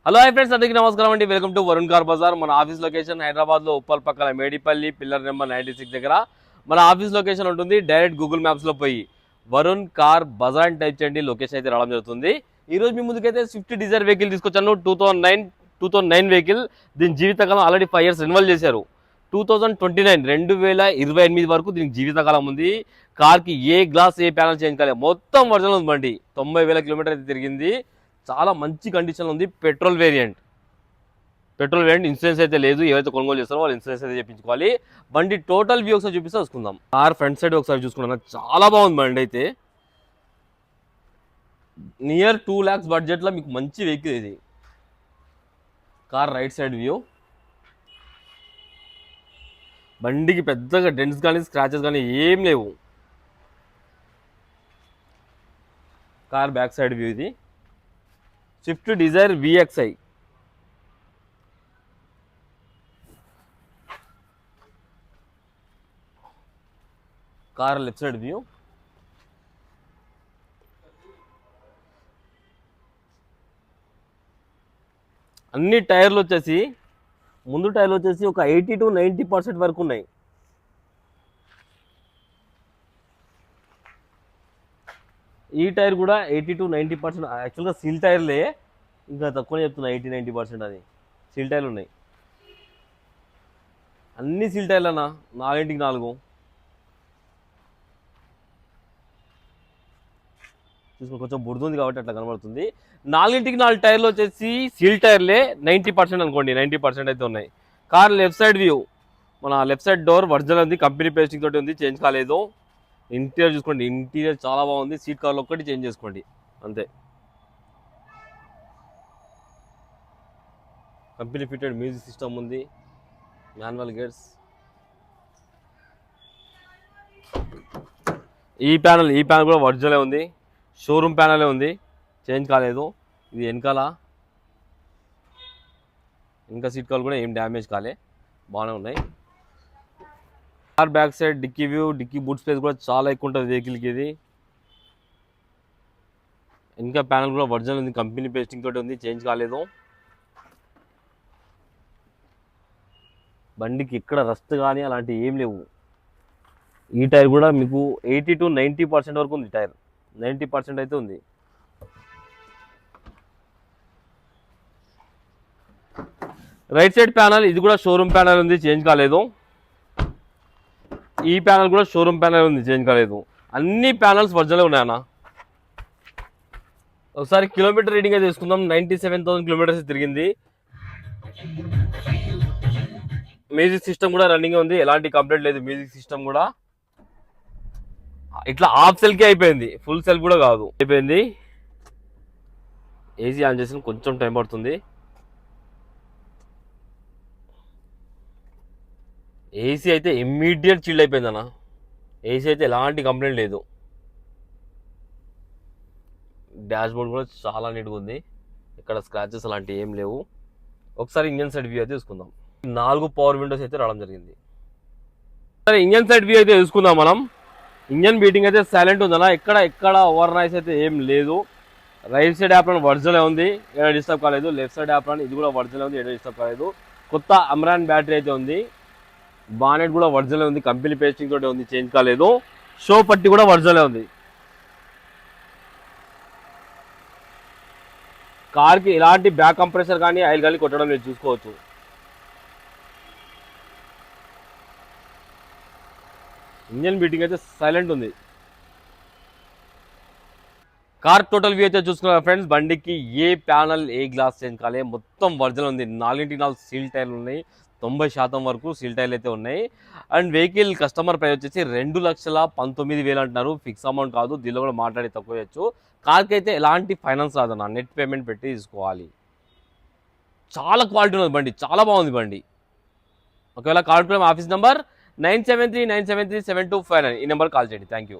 Hello hi friends, అందరికీ నమస్కారం అండి. Welcome to Varun Car Bazaar. మన ఆఫీస్ లొకేషన్ హైదరాబాద్లో ఉప్పల్ పక్కన మేడిపల్లి పిల్లర్ నెంబర్ 96 దగ్గర మన ఆఫీస్ లొకేషన్ ఉంటుంది. డైరెక్ట్ గూగుల్ మ్యాప్స్లో పోయి వరుణ్ కార్ బజార్ అని టైప్ చేయండి, లొకేషన్ అయితే రావడం జరుగుతుంది. ఈ రోజు మీ ముందుకైతే స్విఫ్ట్ డిజైర్ వెహికల్ తీసుకొచ్చాను. 2009 వెహికల్. దీని జీవితకాలం ఆల్రెడీ 5 years రెన్యువల్ చేశారు. 2028 వరకు దీనికి జీవితకాలం ఉంది. కార్కి ఏ గ్లాస్ ఏ ప్యానల్ చేంజ్ కాలేదు, మొత్తం ఒరిజినల్ ఉంది. బండి 90,000 కిలోమీటర్ అయితే తిరిగింది. చాలా మంచి కండిషన్లో ఉంది. పెట్రోల్ వేరియంట్ ఇన్సూరెన్స్ అయితే లేదు. ఏవైతే కొనుగోలు చేస్తారో వాళ్ళు ఇన్సూరెన్స్ అయితే చేయించుకోవాలి. బండి టోటల్ వ్యూ ఒకసారి చూపిస్తే చూసుకుందాం. కార్ ఫ్రంట్ సైడ్ ఒకసారి చూసుకున్నాను, చాలా బాగుంది బండి అయితే. నియర్ 2 lakhs బడ్జెట్లో మీకు మంచి వెహికల్ ఇది. Car right side view. బండికి పెద్దగా డెంట్స్ కానీ స్క్రాచెస్ కానీ ఏం లేవు. కార్ బ్యాక్ సైడ్ వ్యూ ఇది. Swift Dzire VXI. Car left side view. అన్ని టైర్లు వచ్చేసి ముందు టైర్లు వచ్చేసి ఒక 80 to 90% వరకు ఉన్నాయి. ఈ టైర్ కూడా 80 to 90%. యాక్చువల్గా సీల్ టైర్లే, ఇంకా తక్కువనే చెప్తున్నా. 80-90% అది సీల్ టైర్లు ఉన్నాయి. అన్ని సీల్ టైర్లు అన్న, 4x4 చూసుకుని కొంచెం బుడుతుంది కాబట్టి అట్లా కనబడుతుంది. 4x4 టైర్లు వచ్చేసి సీల్ టైర్లే. 90% అనుకోండి, 90% అయితే ఉన్నాయి. Car left side view. మన లెఫ్ట్ సైడ్ డోర్ ఒరిజినల్ ఉంది, కంపెనీ పేస్టింగ్ తోటి ఉంది, చేంజ్ కాలేదు. ఇంటీరియర్ చూసుకోండి, ఇంటీరియర్ చాలా బాగుంది. సీట్ కవర్లు ఒక్కటి చేంజ్ చేసుకోండి అంతే. కంపెనీ ఫిటెడ్ మ్యూజిక్ సిస్టమ్ ఉంది, మాన్యువల్ గేర్స్. ఈ ప్యానల్ కూడా ఒరిజినలే ఉంది, షోరూమ్ ప్యానలే ఉంది, చేంజ్ కాలేదు. ఇది ఇంకా సీట్ కవర్లు కూడా ఏం డ్యామేజ్ కాలే, బాగానే ఉన్నాయి. Car back side dickey view. Dickey boot space కూడా చాలా ఎక్కువ ఉంటుంది వెహికల్కి ఇది. ఇంకా ప్యానల్ కూడా ఒరిజినల్ ఉంది, కంపెనీ పేస్టింగ్ తోటి ఉంది, చేంజ్ కాలేదు. బండికి ఇక్కడ రస్ట్ కానీ అలాంటివి ఏం లేవు. ఈ టైర్ కూడా మీకు 80 to 90% వరకు ఉంది. టైర్ 90% అయితే ఉంది. రైట్ సైడ్ ప్యానల్ ఇది కూడా షోరూమ్ ప్యానల్ ఉంది, చేంజ్ కాలేదు. ఈ ప్యానల్ కూడా షోరూమ్ ప్యానల్ ఉంది, చేంజ్ కాలేదు. అన్ని ప్యానల్స్ ఒరిజినల్ ఉన్నాయన్న. ఒకసారి కిలోమీటర్ రీడింగ్ అయితే తీసుకుందాం. 97,000 కిలోమీటర్స్ తిరిగింది. మ్యూజిక్ సిస్టమ్ కూడా రన్నింగ్ ఉంది, ఎలాంటి కంప్లైంట్ లేదు. మ్యూజిక్ సిస్టమ్ కూడా ఇట్లా హాఫ్ సెల్కే అయిపోయింది, ఫుల్ సెల్ కూడా కాదు, అయిపోయింది. ఏసీ ఆన్ చేసిన కొంచెం టైం పడుతుంది. ఏసీ అయితే ఇమ్మీడియట్ చిల్డ్ అయిపోయింది అన్న. ఏసీ అయితే ఎలాంటి కంప్లైంట్ లేదు. డాష్ బోర్డ్ కూడా చాలా నీట్గా ఉంది, ఇక్కడ స్క్రాచెస్ అలాంటివి ఏం లేవు. ఒకసారి ఇంజన్ సైడ్ వ్యూ అయితే చూసుకుందాం. 4 పవర్ విండోస్ అయితే రావడం జరిగింది. సరే, ఇంజన్ సైడ్ వ్యూ అయితే చూసుకుందాం మనం. ఇంజన్ బీటింగ్ అయితే సైలెంట్ ఉందన్న, ఎక్కడ ఓవర్ నాయిస్ అయితే ఏం లేదు. రైట్ సైడ్ యాప్రాన్ ఒరిజినల్ ఉంది, ఏదో డిస్టర్బ్ కాలేదు. లెఫ్ట్ సైడ్ యాప్రాన్ ఇది కూడా ఒరిజినల్ ఉంది, ఏదో డిస్టర్బ్ కాలేదు. కొత్త అమ్రాన్ బ్యాటరీ అయితే ఉంది. బానెట్ కూడా ఒరిజినల్ ఉంది, కంపెనీ పేస్టింగ్ తోటి ఉంది, చేంజ్ కాలేదు. షో పట్టి కూడా ఒరిజినల్ ఉంది. కార్కి ఎలాంటి బ్యాక్ కంప్రెసర్ కానీ ఆయిల్ కానీ కొట్టడం లేదు, చూసుకోవచ్చు. ఇంజన్ బీటింగ్ అయితే సైలెంట్ ఉంది. కార్ టోటల్ వ్యూ అయితే చూసుకున్నారు ఫ్రెండ్స్. బండికి ఏ ప్యానల్ ఏ గ్లాస్ చేంజ్ కాలే, మొత్తం ఒరిజినల్ ఉంది. 4x4 సీల్ టైర్లు ఉన్నాయి, 90% వరకు సీల్ టైర్లు అయితే ఉన్నాయి. అండ్ వెహికల్ కస్టమర్ ప్రైస్ వచ్చేసి 2,19,000 అంటున్నారు. ఫిక్స్ అమౌంట్ కాదు, దీనిలో కూడా మాట్లాడి తక్కువ చేయొచ్చు. కార్కి అయితే ఎలాంటి ఫైనాన్స్ రాదన్న, నెట్ పేమెంట్ పెట్టి తీసుకోవాలి. చాలా క్వాలిటీ ఉంది బండి, చాలా బాగుంది బండి. ఒకవేళ కాల్ ఆఫీస్ నెంబర్ 973-973-7259, ఈ నెంబర్ కాల్ చేయండి. Thank you.